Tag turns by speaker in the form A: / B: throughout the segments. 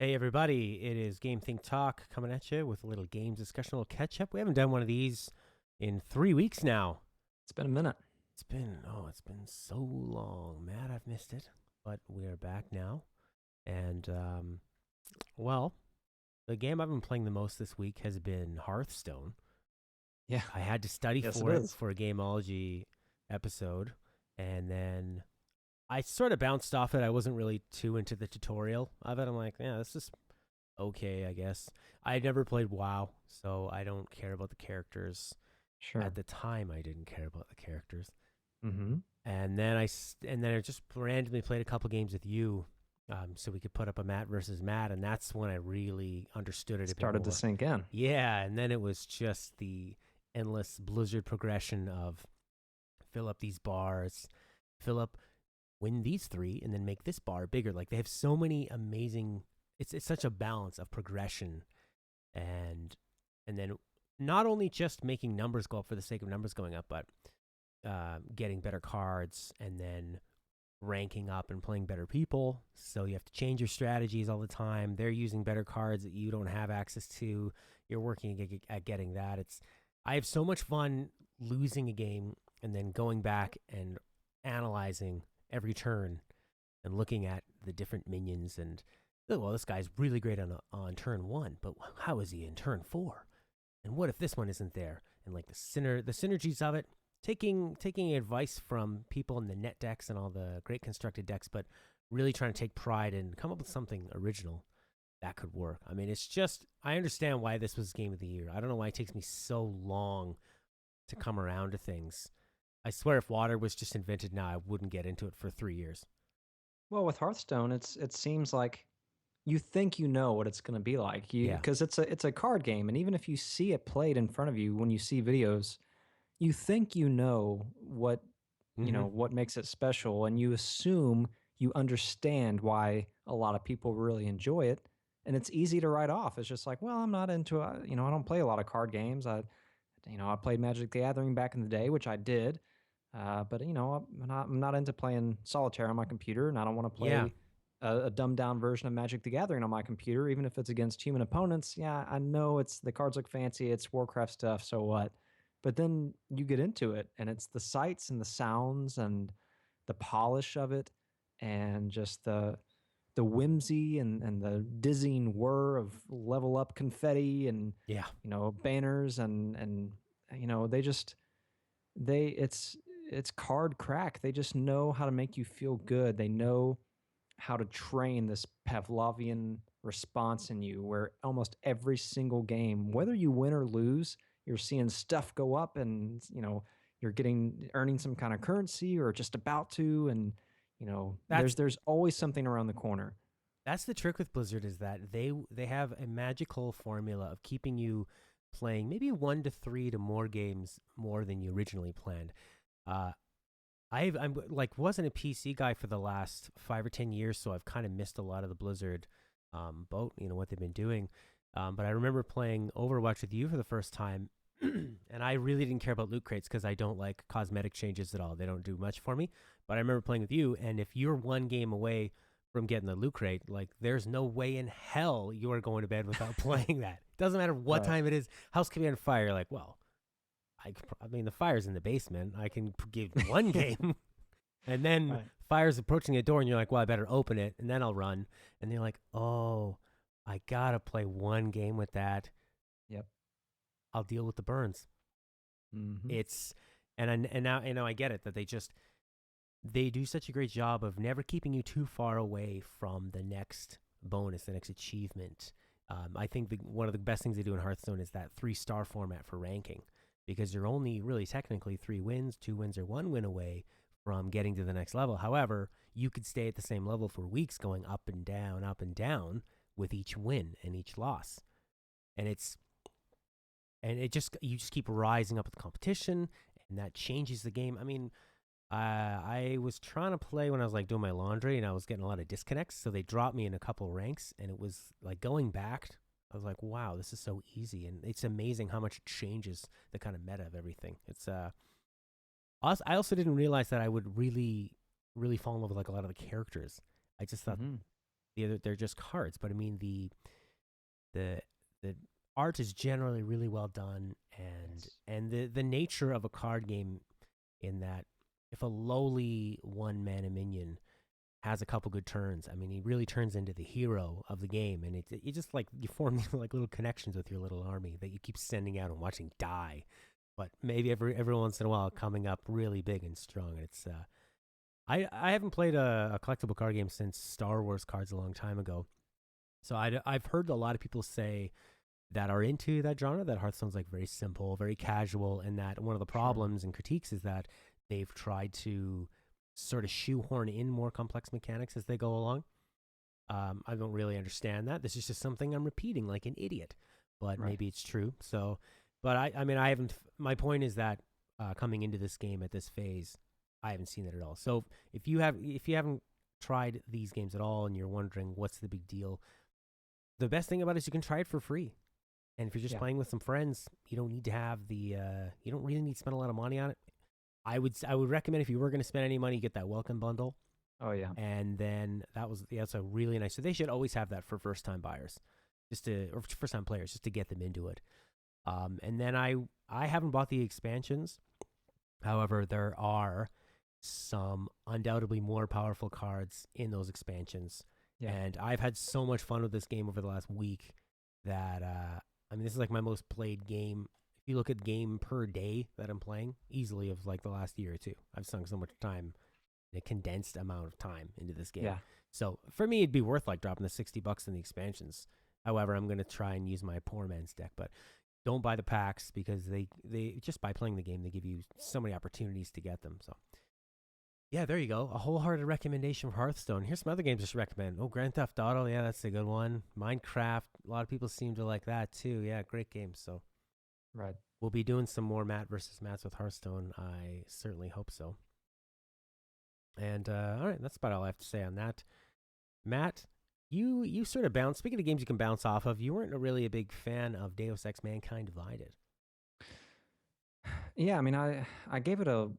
A: Hey everybody, it is GameThinkTalk coming at you with a little games discussion, a little catch up. We haven't done one of these in 3 weeks now.
B: It's been a minute.
A: It's been so long. Mad I've missed it, but we are back now. And well, the game I've been playing the most this week has been Hearthstone.
B: Yeah.
A: I had to study
B: Yes, it
A: for it
B: is.
A: for a Gameology episode, and then I sort of bounced off it. I wasn't really too into the tutorial of it. I'm like, yeah, this is okay, I guess. I never played WoW, so I don't care about the characters.
B: Sure.
A: At the time, I didn't care about the characters.
B: Mm-hmm.
A: And then I just randomly played a couple games with you, so we could put up a Matt versus Matt, and that's when I really understood it a bit
B: Started to
A: more.
B: sink in.
A: Yeah, and then it was just the endless Blizzard progression of fill up these bars, fill up, win these three, and then make this bar bigger. Like they have so many amazing. It's such a balance of progression and then not only just making numbers go up for the sake of numbers going up, but getting better cards and then ranking up and playing better people. So you have to change your strategies all the time. They're using better cards that you don't have access to. You're working at getting that. I have so much fun losing a game and then going back and analyzing every turn and looking at the different minions and, oh, well, this guy's really great on turn one, but how is he in turn four? And what if this one isn't there? And like the synergies of it, taking advice from people in the net decks and all the great constructed decks, but really trying to take pride and come up with something original that could work. I mean, it's just I understand why this was game of the year. I don't know why it takes me so long to come around to things. I swear, if water was just invented now, I wouldn't get into it for 3 years.
B: Well, with Hearthstone, it seems like you think you know what it's going to be like. You
A: Yeah.
B: because it's a card game, and even if you see it played in front of you when you see videos, you think you know
A: Mm-hmm.
B: what makes it special, and you assume you understand why a lot of people really enjoy it, and it's easy to write off. It's just like, well, I'm not into I don't play a lot of card games. I played Magic the Gathering back in the day, which I did. But I'm not into playing solitaire on my computer, and I don't want to
A: Yeah.
B: play a dumbed down version of Magic the Gathering on my computer, even if it's against human opponents. Yeah, I know it's the cards look fancy, it's Warcraft stuff, so what? But then you get into it, and it's the sights and the sounds and the polish of it, and just the whimsy and the dizzying whir of level up confetti and
A: Yeah.
B: banners and they just they it's card crack. They just know how to make you feel good. They know how to train this Pavlovian response in you where almost every single game, whether you win or lose, you're seeing stuff go up, and you're getting earning some kind of currency or just about to, and
A: That's
B: there's always something around the corner.
A: That's the trick with Blizzard is that they have a magical formula of keeping you playing maybe 1 to 3 to more games more than you originally planned. Uh, I'm like wasn't a PC guy for the last 5 or 10 years, so I've kind of missed a lot of the Blizzard boat. You know what they've been doing, but I remember playing Overwatch with you for the first time, and I really didn't care about loot crates because I don't like cosmetic changes at all. They don't do much for me. But I remember playing with you, and if you're one game away from getting the loot crate, like there's no way in hell you are going to bed without playing that. Doesn't matter what
B: Right.
A: time it is. House could be on fire. Like, well, I mean, the fire's in the basement. I can give one game, and then
B: Right.
A: fire's approaching the door, and you're like, well, I better open it, and then I'll run. And you're like, oh, I gotta play one game with that.
B: Yep.
A: I'll deal with the burns.
B: Mm-hmm.
A: It's and now I get it that they do such a great job of never keeping you too far away from the next bonus, the next achievement. I think one of the best things they do in Hearthstone is that 3-star format for ranking, because you're only really technically 3 wins, 2 wins, or 1 win away from getting to the next level. However, you could stay at the same level for weeks, going up and down with each win and each loss, and it just you just keep rising up with the competition, and that changes the game. I mean, I was trying to play when I was like doing my laundry, and I was getting a lot of disconnects. So they dropped me in a couple ranks, and it was like going back. I was like, wow, this is so easy, and it's amazing how much it changes the kind of meta of everything. I also didn't realize that I would really, really fall in love with like a lot of the characters. I just thought
B: Mm-hmm.
A: they're just cards. But I mean the the art is generally really well done,
B: Yes.
A: and the nature of a card game in that if a lowly one mana minion has a couple good turns, I mean, he really turns into the hero of the game, and you just like you form these like little connections with your little army that you keep sending out and watching die. But maybe every once in a while coming up really big and strong. And it's I haven't played a collectible card game since Star Wars cards a long time ago, so I've heard a lot of people say that are into that genre that Hearthstone's like very simple, very casual, and that one of the
B: Sure.
A: problems and critiques is that they've tried to sort of shoehorn in more complex mechanics as they go along. I don't really understand that. This is just something I'm repeating like an idiot, but
B: Right.
A: maybe it's true. So, but I mean, I haven't. My point is that coming into this game at this phase, I haven't seen it at all. So if you haven't tried these games at all and you're wondering what's the big deal, the best thing about it is you can try it for free. And if you're just
B: Yeah.
A: playing with some friends, you don't need to have you don't really need to spend a lot of money on it. I would recommend if you were going to spend any money, get that welcome bundle,
B: Oh yeah.
A: and then that's a really nice. So they should always have that for first time buyers, just to or first time players, just to get them into it. And then I haven't bought the expansions. However, there are some undoubtedly more powerful cards in those expansions,
B: Yeah.
A: and I've had so much fun with this game over the last week that I mean, this is like my most played game. If you look at game per day that I'm playing, easily of like the last year or two, I've sunk so much time, a condensed amount of time into this game.
B: Yeah.
A: So for me, it'd be worth like dropping the $60 in the expansions. However, I'm gonna try and use my poor man's deck, but don't buy the packs because they just by playing the game they give you so many opportunities to get them. So yeah, there you go. A wholehearted recommendation for Hearthstone. Here's some other games I should recommend. Oh, Grand Theft Auto, yeah, that's a good one. Minecraft, a lot of people seem to like that too. Yeah, great game. So
B: Right.
A: we'll be doing some more Matt versus Matts with Hearthstone. I certainly hope so. And all right, that's about all I have to say on that. Matt, you sort of bounce. Speaking of games you can bounce off of, you weren't really a big fan of Deus Ex: Mankind Divided.
B: Yeah, I mean, I gave it a,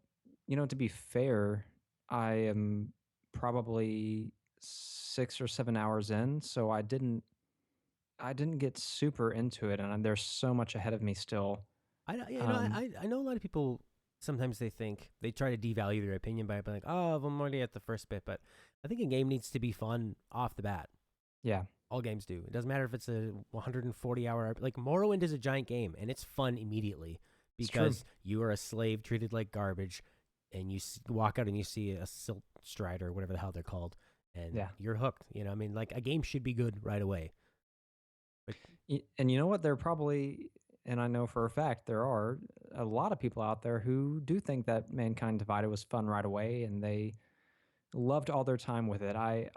B: to be fair, I am probably 6 or 7 hours in, so I didn't get super into it, and there's so much ahead of me still.
A: You know,
B: Um,
A: I know a lot of people. Sometimes they think they try to devalue their opinion by being like, "Oh, I'm already at the first bit," but I think a game needs to be fun off the bat.
B: yeah,
A: All games do. It doesn't matter if it's a 140-hour. Like Morrowind is a giant game, and it's fun immediately
B: it's true.
A: because you are a slave treated like garbage, and you walk out and you see a Silt Strider, whatever the hell they're called, and
B: Yeah.
A: you're hooked. You know, I mean, like a game should be good right away. But
B: And you know what? There probably, and I know for a fact, there are a lot of people out there who do think that Mankind Divided was fun right away, and they loved all their time with it. I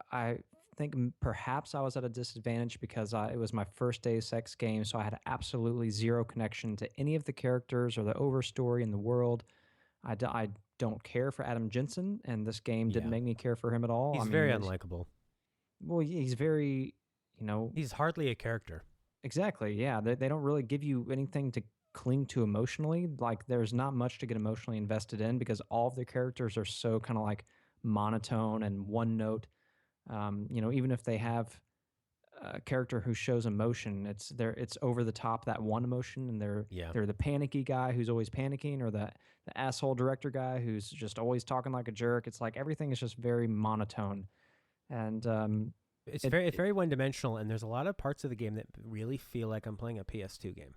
B: think perhaps I was at a disadvantage because it was my first Deus Ex game, so I had absolutely zero connection to any of the characters or the overstory in the world. I don't care for Adam Jensen, and this game didn't
A: yeah,
B: make me care for him at all. I
A: he's
B: mean,
A: very unlikable.
B: well, he's very, you know,
A: He's hardly a character.
B: exactly. Yeah, they don't really give you anything to cling to emotionally. Like, there's not much to get emotionally invested in because all of the characters are so kind of like monotone and one note. Even if they have a character who shows emotion, it's over the top that one emotion, and they're
A: Yeah,
B: they're the panicky guy who's always panicking, or the asshole director guy who's just always talking like a jerk. It's like everything is just very monotone, and it,
A: it's
B: it
A: very one dimensional, and there's a lot of parts of the game that really feel like I'm playing a PS2 game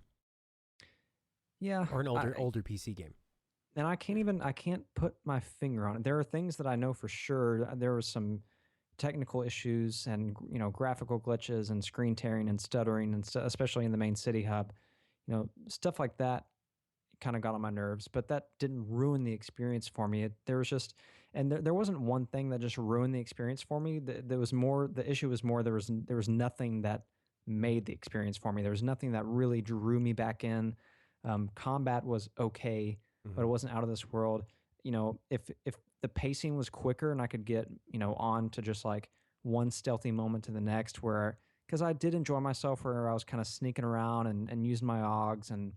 B: yeah,
A: or an older PC game.
B: and I can't put my finger on it. There are things that I know for sure. There was some technical issues and graphical glitches and screen tearing and stuttering and especially in the main city hub. Stuff like that kind of got on my nerves, but that didn't ruin the experience for me. There was just, and there wasn't one thing that just ruined the experience for me. There was more. The issue was more. There was nothing that made the experience for me. There was nothing that really drew me back in. Combat was okay, but
A: Mm-hmm.
B: it wasn't out of this world. If the pacing was quicker and I could get on to just like one stealthy moment to the next, where because I did enjoy myself, where I was kind of sneaking around and using my augs and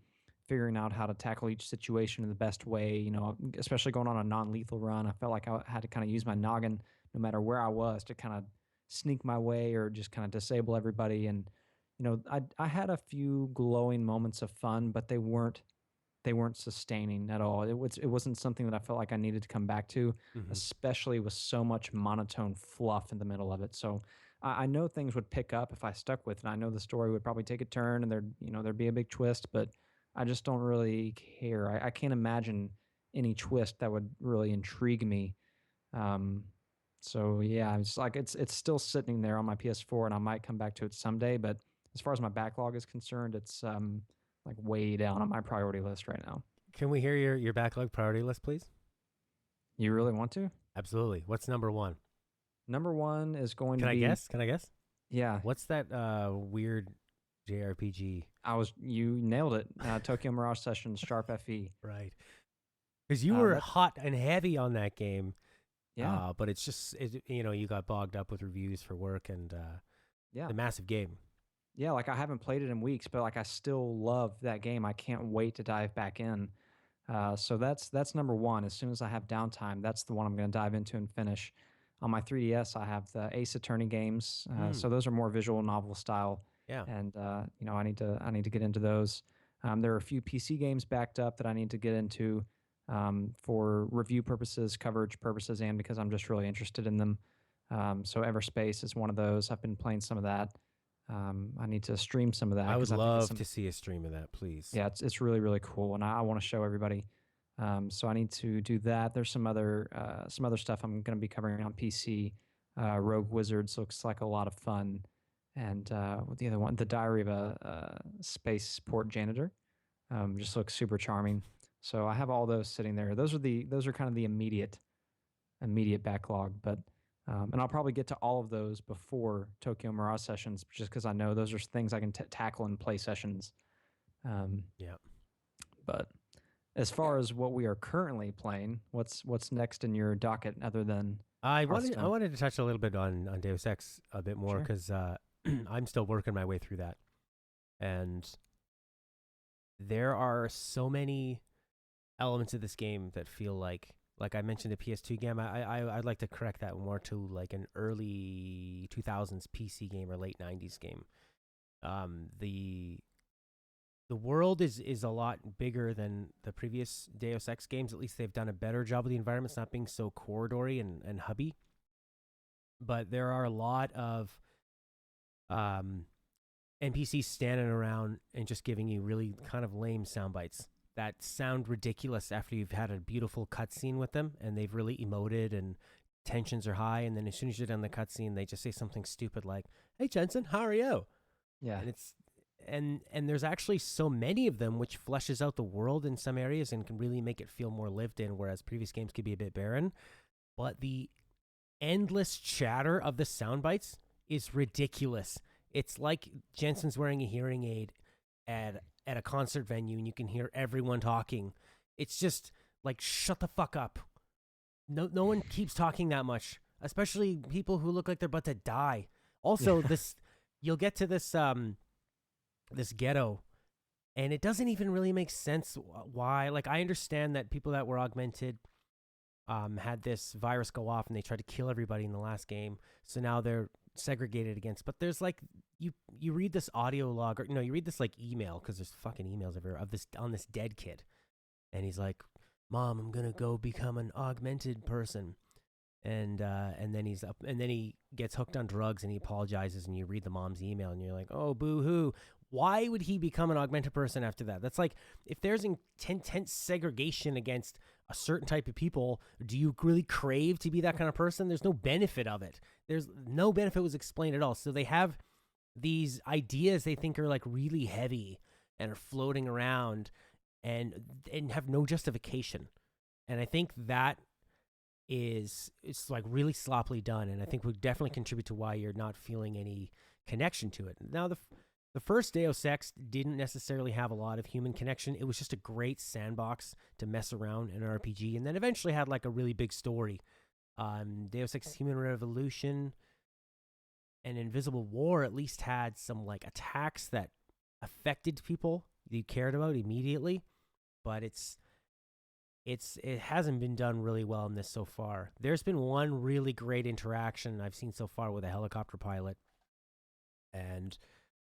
B: figuring out how to tackle each situation in the best way, especially going on a non-lethal run. I felt like I had to kind of use my noggin no matter where I was to kind of sneak my way or just kind of disable everybody. And I had a few glowing moments of fun, but they weren't sustaining at all. It wasn't something that I felt like I needed to come back to,
A: Hmm.
B: especially with so much monotone fluff in the middle of it. So I know things would pick up if I stuck with it. I know the story would probably take a turn and there'd be a big twist, but I just don't really care. I can't imagine any twist that would really intrigue me. Um, so yeah, it's like it's still sitting there on my PS4, and I might come back to it someday. But as far as my backlog is concerned, it's like way down on my priority list right now.
A: Can we hear your backlog priority list, please?
B: You really want to?
A: Absolutely. What's number one?
B: Number one is going to
A: Can I
B: be,
A: guess? Can I guess?
B: yeah,
A: What's that weird JRPG?
B: you nailed it. Tokyo Mirage Sessions Sharp FE.
A: Right. Because you were
B: That
A: hot and heavy on that game,
B: yeah,
A: but it's just you got bogged up with reviews for work and
B: yeah,
A: the massive game.
B: yeah. Like I haven't played it in weeks, but like I still love that game. I can't wait to dive back in. So that's number one. As soon as I have downtime, that's the one I'm going to dive into and finish. On my 3DS, I have the Ace Attorney games.
A: Mm,
B: So those are more visual novel style,
A: yeah.
B: and I need to get into those. There are a few PC games backed up that I need to get into for review purposes, coverage purposes, and because I'm just really interested in them. So Everspace is one of those. I've been playing some of that. I need to stream some of that
A: I would
B: because I think it's
A: love
B: some
A: to see a stream of that, please.
B: yeah, it's really really cool, and I want to show everybody. So I need to do that. There's some other stuff I'm going to be covering on PC. Rogue Wizards looks like a lot of fun, and what the other one, The Diary of a Spaceport Janitor, just looks super charming. So I have all those sitting there. Those are kind of the immediate backlog, but and I'll probably get to all of those before Tokyo Mirage Sessions, just because I know those are things I can tackle in play sessions. Um,
A: Yeah.
B: but as far as what we are currently playing, what's next in your docket other than
A: I
B: Hearthstone?
A: wanted to touch a little bit on Deus Ex a bit more
B: Sure.
A: because I'm still working my way through that, and there are so many elements of this game that feel like I mentioned the PS2 game. I'd like to correct that more to like an early 2000s PC game or late 90s game. The world is a lot bigger than the previous Deus Ex games. At least they've done a better job of the environments not being so corridory and hubby. But there are a lot of um, NPCs standing around and just giving you really kind of lame sound bites that sound ridiculous after you've had a beautiful cutscene with them and they've really emoted and tensions are high. And then as soon as you're done the cutscene, they just say something stupid like, "Hey Jensen, how are you?"
B: Yeah.
A: And it's and there's actually so many of them, which fleshes out the world in some areas and can really make it feel more lived in. Whereas previous games could be a bit barren, but the endless chatter of the sound bites is ridiculous. It's like Jensen's wearing a hearing aid at a concert venue and you can hear everyone talking. It's just like shut the fuck up. No one keeps talking that much, especially people who look like they're about to die. Also,
B: Yeah.
A: this you'll get to this ghetto and it doesn't even really make sense why. Like I understand that people that were augmented had this virus go off and they tried to kill everybody in the last game. So now they're segregated against. But there's like you read this audio log or you read this like email because there's fucking emails everywhere of this on this dead kid, and he's like, "Mom, I'm gonna go become an augmented person." And then he's up and then he gets hooked on drugs and he apologizes and you read the mom's email and you're like, oh boo hoo, why would he become an augmented person after that? That's like if there's intense segregation against a certain type of people, do you really crave to be that kind of person? There's no benefit of it. There's no benefit was explained at all. So they have these ideas they think are like really heavy and are floating around and have no justification. And I think that is it's like really sloppily done, and I think would definitely contribute to why you're not feeling any connection to it. Now, the first Deus Ex didn't necessarily have a lot of human connection. It was just a great sandbox to mess around in an RPG, and then eventually had like a really big story. Deus Ex Human Revolution and Invisible War at least had some like attacks that affected people you cared about immediately, but it hasn't been done really well in this so far. There's been one really great interaction I've seen so far with a helicopter pilot, and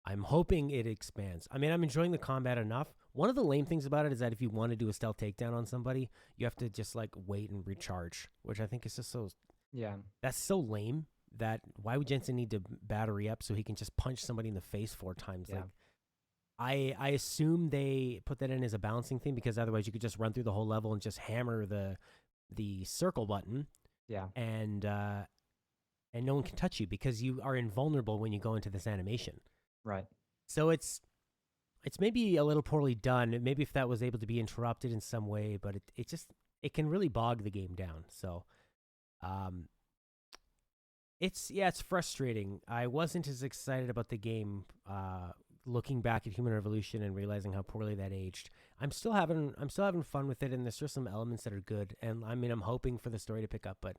A: I'm hoping it expands. I mean, I'm enjoying the combat enough. One of the lame things about it is that if you want to do a stealth takedown on somebody, you have to just like wait and recharge, which I think is just so
B: Yeah.
A: that's so lame. That why would Jensen need to battery up so he can just punch somebody in the face 4 times?
B: Yeah.
A: Like I assume they put that in as a balancing thing because otherwise you could just run through the whole level and just hammer the circle button
B: Yeah.
A: and no one can touch you because you are invulnerable when you go into this animation.
B: Right.
A: So it's maybe a little poorly done. Maybe if that was able to be interrupted in some way, but it just it can really bog the game down. So um it's frustrating. I wasn't as excited about the game looking back at Human Revolution and realizing how poorly that aged. I'm still having fun with it, and there's just some elements that are good. And I mean, I'm hoping for the story to pick up, but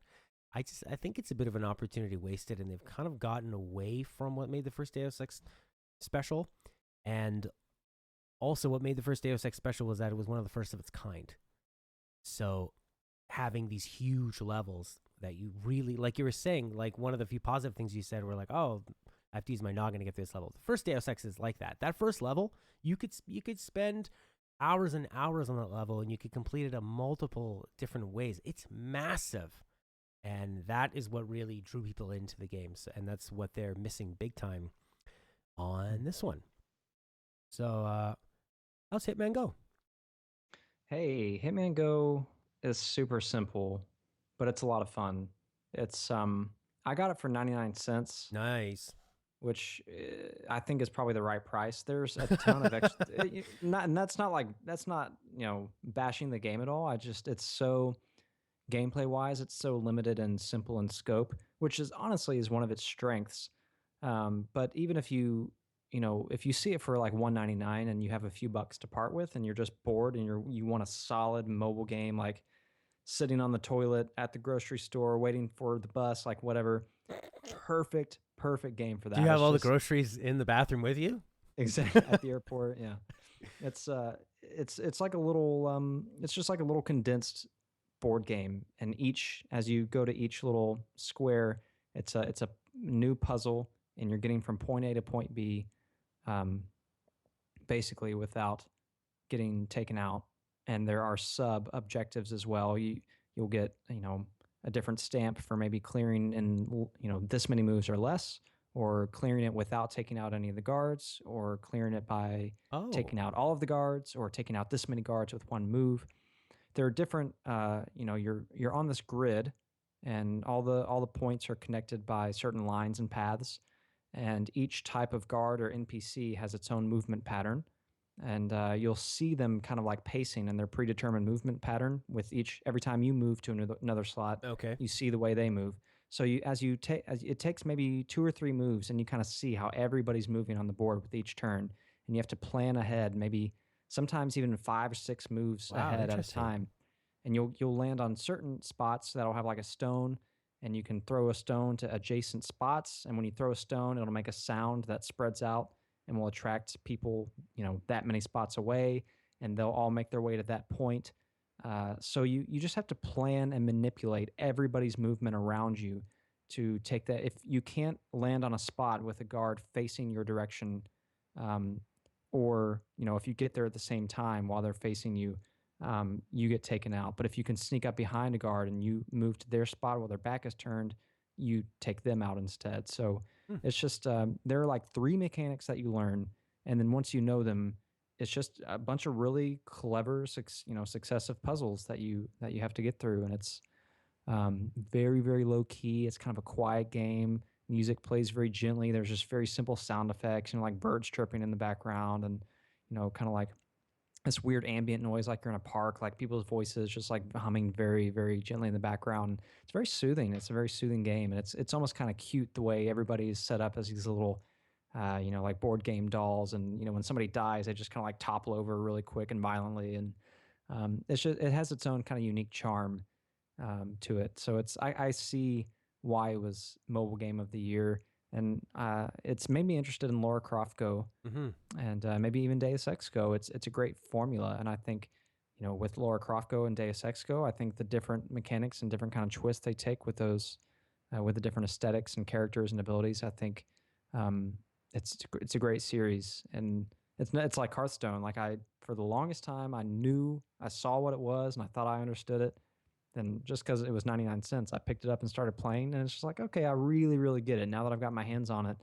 A: I think it's a bit of an opportunity wasted, and they've kind of gotten away from what made the first Deus Ex special, and also what made the first Deus Ex special was that it was one of the first of its kind. So having these huge levels that you really, like you were saying, like one of the few positive things you said were like, oh, I have to use my noggin to get through this level. The first Deus Ex is like that. That first level, you could spend hours and hours on that level, and you could complete it in multiple different ways. It's massive, and that is what really drew people into the games, and that's what they're missing big time on this one. So, how's Hitman Go?
B: Hey, Hitman Go is super simple, but it's a lot of fun. It's I got it for 99 cents,
A: Nice.
B: which I think is probably the right price. There's a ton of extra not and that's not, bashing the game at all. I just it's so gameplay wise, it's so limited and simple in scope, which is honestly is one of its strengths. But even if if you see it for like 199 and you have a few bucks to part with and you're just bored and you want a solid mobile game like sitting on the toilet at the grocery store waiting for the bus, like whatever, perfect game for
A: Do you
B: that.
A: have
B: It's
A: all the
B: just
A: groceries in the bathroom with you?
B: exactly at the airport. Yeah. It's like a little it's just like a little condensed board game, and each as you go to each little square, it's a new puzzle, and you're getting from point A to point B, um, basically without getting taken out. And there are sub objectives as well. You'll get a different stamp for maybe clearing in this many moves or less, or clearing it without taking out any of the guards, or clearing it by
A: Oh,
B: taking out all of the guards, or taking out this many guards with one move. There are different you're on this grid, and all the points are connected by certain lines and paths, and each type of guard or npc has its own movement pattern, and you'll see them kind of like pacing in their predetermined movement pattern with each every time you move to another slot.
A: okay.
B: You see the way they move. So it takes maybe 2 or 3 moves, and you kind of see how everybody's moving on the board with each turn, and you have to plan ahead, maybe sometimes even 5 or 6 moves
A: Wow,
B: ahead at a
A: interesting.
B: time. And you'll land on certain spots that'll have like a stone, and you can throw a stone to adjacent spots. And when you throw a stone, it'll make a sound that spreads out and will attract people, that many spots away, and they'll all make their way to that point. So you just have to plan and manipulate everybody's movement around you to take that. If you can't land on a spot with a guard facing your direction, um, or if you get there at the same time while they're facing you, you get taken out. But if you can sneak up behind a guard and you move to their spot while their back is turned, you take them out instead. So
A: Hmm.
B: it's just there are like 3 mechanics that you learn, and then once you know them, it's just a bunch of really clever, successive puzzles that you have to get through, and it's very very low key. It's kind of a quiet game. Music plays very gently. There's just very simple sound effects, like birds chirping in the background, and kind of like this weird ambient noise like you're in a park, like people's voices just like humming very very gently in the background. It's very soothing. It's a very soothing game, and it's almost kind of cute the way everybody is set up as these little like board game dolls. And when somebody dies, they just kind of like topple over really quick and violently, and it has its own kind of unique charm to it. So I see why it was mobile game of the year, and it's made me interested in Laura Croft Go,
A: Mm-hmm.
B: and maybe even Deus Ex Go. It's a great formula, and I think with Laura Croft Go and Deus Ex Go. I think the different mechanics and different kind of twists they take with those, with the different aesthetics and characters and abilities, I think um, it's a great series. And it's like Hearthstone. Like for the longest time, I saw what it was and I thought I understood it. Then just because it was 99 cents, I picked it up and started playing, and it's just like, okay, I really, really get it now that I've got my hands on it.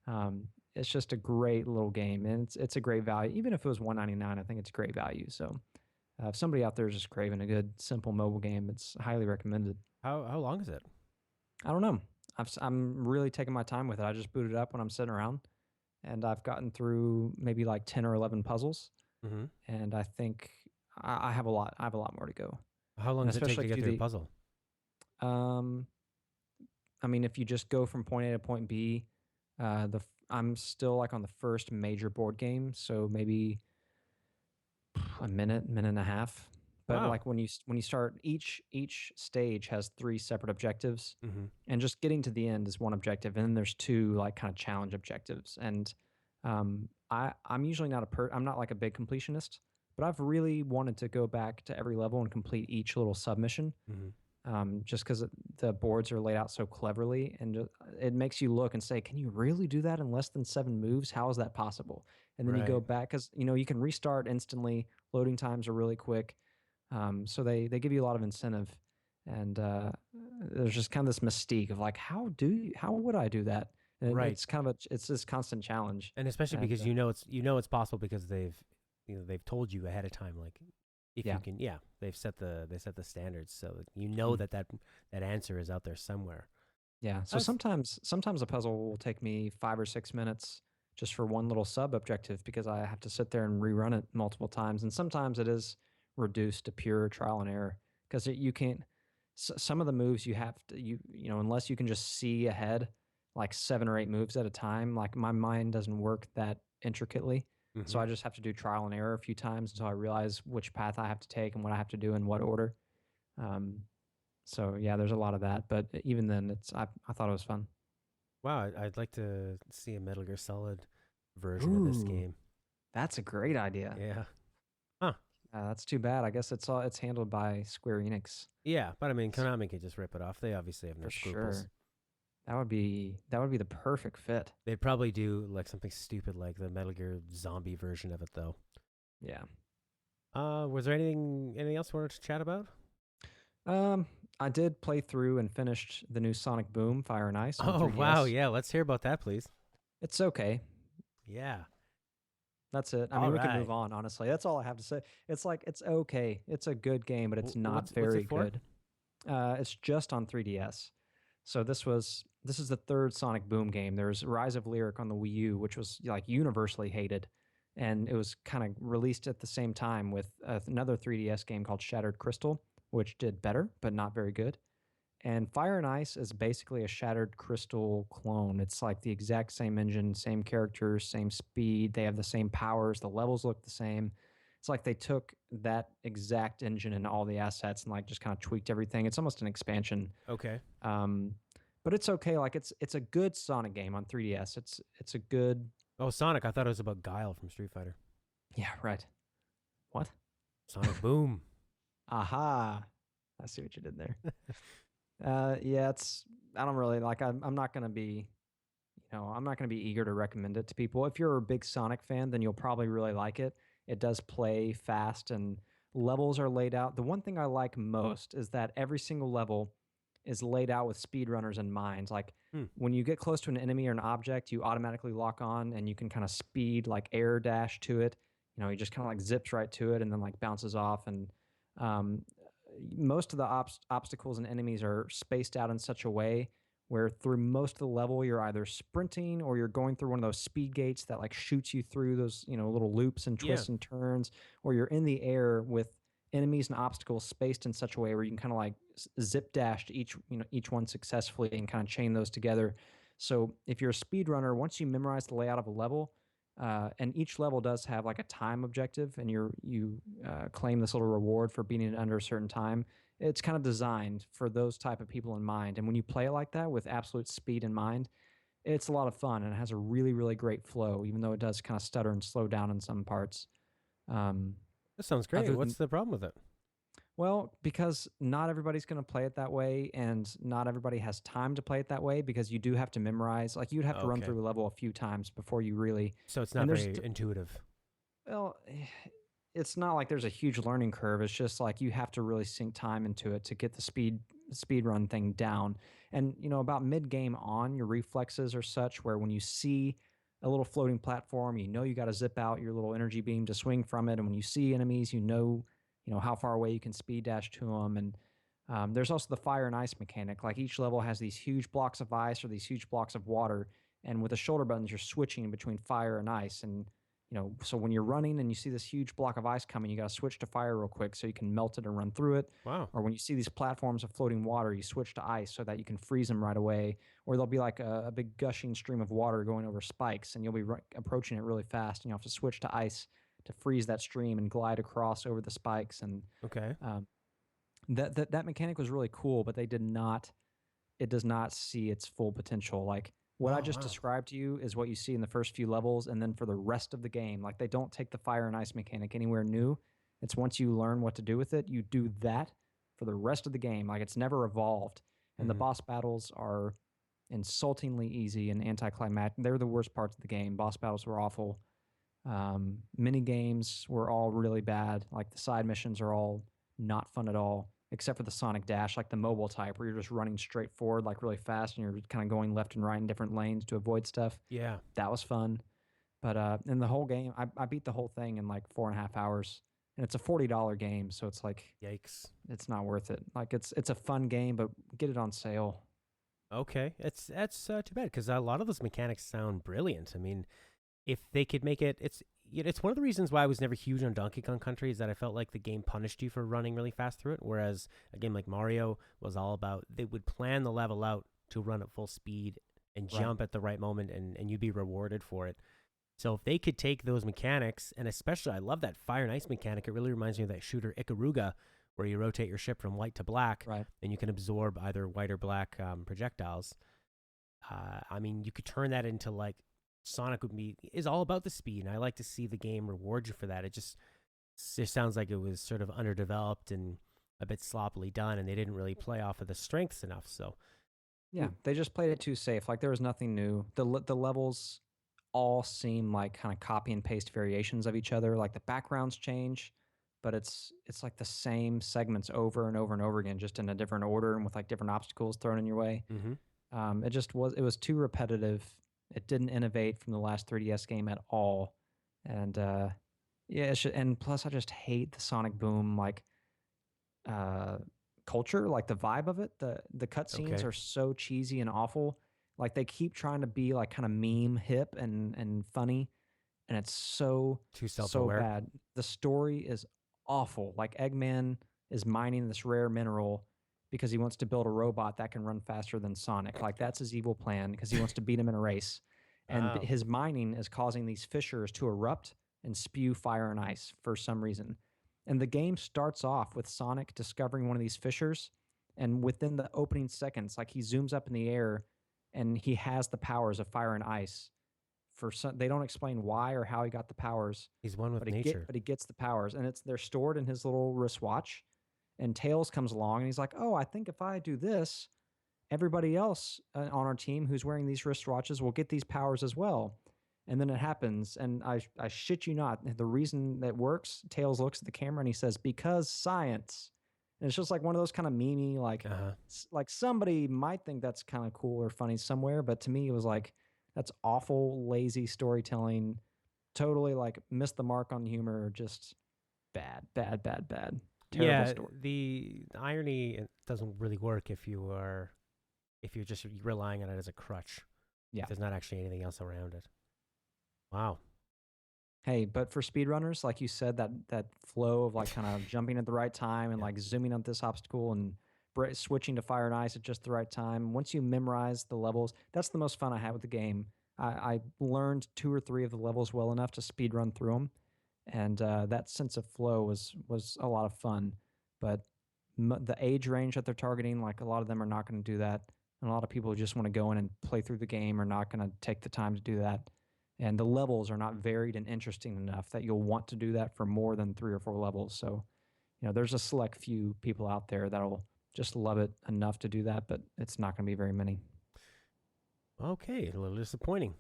B: Um, it's just a great little game, and it's a great value. Even if it was 199, I think it's great value. So if somebody out there is just craving a good, simple mobile game, it's highly recommended.
A: How long is it?
B: I don't know. I'm really taking my time with it. I just booted it up when I'm sitting around, and I've gotten through maybe like 10 or 11 puzzles,
A: Mm-hmm.
B: and I think I have a lot. I have a lot more to go,
A: How long
B: and
A: does it take
B: especially
A: to
B: to
A: get
B: do
A: through a puzzle?
B: um, I mean, if you just go from point A to point B, I'm still like on the first major board game, so maybe a minute, minute and a half. But
A: Wow.
B: like when you start, each stage has three separate objectives,
A: Mm-hmm.
B: and just getting to the end is one objective, and then there's two like kind of challenge objectives. And I'm usually I'm not like a big completionist, but I've really wanted to go back to every level and complete each little submission,
A: Mm-hmm.
B: just because the boards are laid out so cleverly, and it makes you look and say, can you really do that in less than 7 moves? How is that possible? And then you go
A: Right.
B: back, because you can restart instantly. Loading times are really quick, so they give you a lot of incentive, and there's just kind of this mystique of like, how would I do that? And
A: Right.
B: it's kind of it's this constant challenge.
A: And especially
B: And
A: because it's possible because they've told you ahead of time, like, if
B: yeah.
A: you can, yeah, they set the standards so that
B: Mhm.
A: that answer is out there somewhere.
B: Yeah. So
A: That's
B: sometimes a puzzle will take me 5 or 6 minutes just for one little sub objective, because I have to sit there and rerun it multiple times. And sometimes it is reduced to pure trial and error, because you can't. Some of the moves you have to unless you can just see ahead like 7 or 8 moves at a time. Like my mind doesn't work that intricately, so
A: mm-hmm.
B: I just have to do trial and error a few times until I realize which path I have to take and what I have to do in what order. Um, so yeah, there's a lot of that, but even then, I thought it was fun.
A: Wow, I'd like to see a Metal Gear Solid version of this
B: Ooh,
A: game.
B: that's a great idea.
A: Yeah. Huh.
B: That's too bad. I guess it's handled by Square Enix.
A: Yeah, but I mean,
B: S-
A: Konami could just rip it off. They obviously have no
B: For
A: scruples.
B: sure. That would be the perfect fit.
A: They'd probably do like something stupid like the Metal Gear Zombie version of it, though.
B: Yeah.
A: Was there anything else we wanted to chat about?
B: Um, I did play through and finished the new Sonic Boom Fire and Ice on
A: Oh wow,
B: 3DS.
A: yeah. Let's hear about that, please.
B: It's okay.
A: Yeah.
B: That's it. I
A: All
B: mean, we can
A: right.
B: move on, honestly. That's all I have to say. It's like it's okay. It's a good game, but it's not
A: What's it
B: very
A: for?
B: good. It's just on 3DS. So this is the third Sonic Boom game. There's Rise of Lyric on the Wii U, which was like universally hated, and it was kind of released at the same time with another 3DS game called Shattered Crystal, which did better but not very good. And Fire and Ice is basically a Shattered Crystal clone. It's like the exact same engine, same characters, same speed. They have the same powers. The levels look the same. It's like they took that exact engine and all the assets and like just kind of tweaked everything. It's almost an expansion.
A: Okay.
B: Um, but it's okay. Like it's a good Sonic game on 3DS. It's a good.
A: Oh, Sonic. I thought it was about Guile from Street Fighter.
B: Yeah, right. What?
A: Sonic Boom.
B: Aha. I see what you did there. Yeah, it's I don't really like I'm not gonna be I'm not going to be eager to recommend it to people. If you're a big Sonic fan, then you'll probably really like it. It does play fast and levels are laid out. The one thing I like most is that every single level is laid out with speedrunners in mind. Like
A: Hmm.
B: when you get close to an enemy or an object, you automatically lock on and you can kind of speed like air dash to it. He just kind of like zips right to it and then like bounces off. And um, most of the obstacles and enemies are spaced out in such a way where through most of the level you're either sprinting or you're going through one of those speed gates that like shoots you through those little loops and
A: Yeah.
B: twists and turns, or you're in the air with enemies and obstacles spaced in such a way where you can kind of like zip dash to each one successfully and kind of chain those together. So if you're a speedrunner, once you memorize the layout of a level, and each level does have like a time objective, and you claim this little reward for beating it under a certain time. It's kind of designed for those type of people in mind, and when you play it like that with absolute speed in mind, it's a lot of fun, and it has a really really great flow, even though it does kind of stutter and slow down in some parts. Um,
A: That sounds great.
B: Other
A: What's
B: than
A: the problem with it?
B: Well, because not everybody's going to play it that way, and not everybody has time to play it that way because you do have to memorize. Like you'd have to run
A: Okay.
B: through a level a few times before you really.
A: So it's
B: And
A: not very intuitive.
B: well, it's not like there's a huge learning curve. It's just like you have to really sink time into it to get the speed run thing down. And about mid game on, your reflexes are such where when you see a little floating platform, you got to zip out your little energy beam to swing from it. And when you see enemies, you know how far away you can speed dash to them. And there's also the fire and ice mechanic. Like each level has these huge blocks of ice or these huge blocks of water, and with the shoulder buttons, you're switching between fire and ice. And so when you're running and you see this huge block of ice coming, you got to switch to fire real quick so you can melt it and run through it.
A: Wow.
B: Or when you see these platforms of floating water, you switch to ice so that you can freeze them right away. Or there'll be like a big gushing stream of water going over spikes, and you'll be approaching it really fast, and you have to switch to ice to freeze that stream and glide across over the spikes. And
A: Okay.
B: um, that mechanic was really cool, but it does not see its full potential. Like what I
A: Oh,
B: just
A: wow.
B: described to you is what you see in the first few levels, and then for the rest of the game, like they don't take the fire and ice mechanic anywhere new. It's once you learn what to do with it, you do that for the rest of the game. Like it's never evolved, and the
A: Mhm.
B: boss battles are insultingly easy and anticlimactic. They're the worst parts of the game. Boss battles were awful. Mini games were all really bad. Like the side missions are all not fun at all, except for the Sonic Dash, like the mobile type, where you're just running straight forward, like really fast, and you're kind of going left and right in different lanes to avoid stuff.
A: Yeah.
B: That was fun. But in the whole game, I beat the whole thing in like 4.5 hours, and it's a $40 game, so it's like
A: Yikes.
B: it's not worth it. Like it's a fun game, but get it on sale.
A: Okay. That's too bad because a lot of those mechanics sound brilliant. I mean, if they could make it, it's one of the reasons why I was never huge on Donkey Kong Country is that I felt like the game punished you for running really fast through it, whereas a game like Mario was all about they would plan the level out to run at full speed and
B: Right.
A: jump at the right moment, and you'd be rewarded for it. So if they could take those mechanics, and especially I love that fire and ice mechanic, it really reminds me of that shooter Ikaruga, where you rotate your ship from white to black,
B: Right.
A: and you can absorb either white or black projectiles. I mean, you could turn that into like Sonic is all about the speed, and I like to see the game reward you for that. It just sounds like it was sort of underdeveloped and a bit sloppily done, and they didn't really play off of the strengths enough. So,
B: Yeah, they just played it too safe. Like there was nothing new. The levels all seem like kind of copy and paste variations of each other. Like the backgrounds change, but it's like the same segments over and over and over again, just in a different order and with like different obstacles thrown in your way.
A: mm-hmm.
B: It was too repetitive. It didn't innovate from the last 3DS game at all. And yeah, and plus I just hate the Sonic Boom like uh culture, like the vibe of it. The cutscenes
A: Okay,
B: are so cheesy and awful. Like they keep trying to be like kind of meme hip and funny, and it's
A: too
B: so
A: self-aware.
B: bad. The story is awful. Like Eggman is mining this rare mineral because he wants to build a robot that can run faster than Sonic. Like that's his evil plan because he wants to beat him in a race. And
A: Wow.
B: his mining is causing these fissures to erupt and spew fire and ice for some reason. And the game starts off with Sonic discovering one of these fissures, and within the opening seconds, like he zooms up in the air and he has the powers of fire and ice. For some, they don't explain why or how he got the powers,
A: He's one with
B: but
A: nature.
B: he gets the powers, and they're stored in his little wristwatch. And Tails comes along, and he's like, "Oh, I think if I do this, everybody else on our team who's wearing these wristwatches will get these powers as well." And then it happens, and I shit you not, the reason that works, Tails looks at the camera and he says, "Because science." And it's just like one of those kind of memey,
A: Uh huh.
B: like somebody might think that's kind of cool or funny somewhere, but to me it was like that's awful, lazy storytelling, totally like missed the mark on humor, just bad, bad, bad, bad, terrible
A: Yeah,
B: story.
A: the irony doesn't really work if you're just relying on it as a crutch. If
B: Yeah.
A: there's not actually anything else around it. Wow.
B: Hey, but for speedrunners, like you said, that flow of like kind of jumping at the right time and
A: Yeah.
B: like zooming up this obstacle and switching to fire and ice at just the right time. Once you memorize the levels, that's the most fun I had with the game. I learned two or three of the levels well enough to speed run through them, and that sense of flow was a lot of fun. But the age range that they're targeting, like a lot of them are not going to do that, and a lot of people who just want to go in and play through the game are not going to take the time to do that. and the levels are not varied and interesting enough that you'll want to do that for more than 3 or 4 levels. So, there's a select few people out there that'll just love it enough to do that, but it's not going to be very many.
A: Okay, a little disappointing.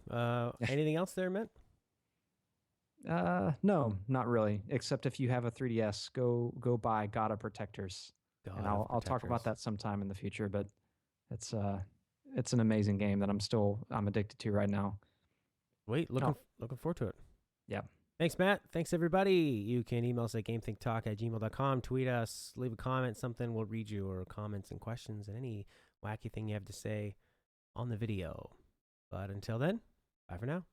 A: Anything else there, Matt?
B: No, not really. Except if you have a 3DS, go buy God of Protectors, and I'll talk about that sometime in the future. But it's an amazing game that I'm addicted to right now.
A: Looking forward to it.
B: Yeah.
A: Thanks, Matt. Thanks, everybody. You can email us at GameThinkTalk@gmail.com. Tweet us, leave a comment, something. We'll read your comments and questions and any wacky thing you have to say on the video. But until then, bye for now.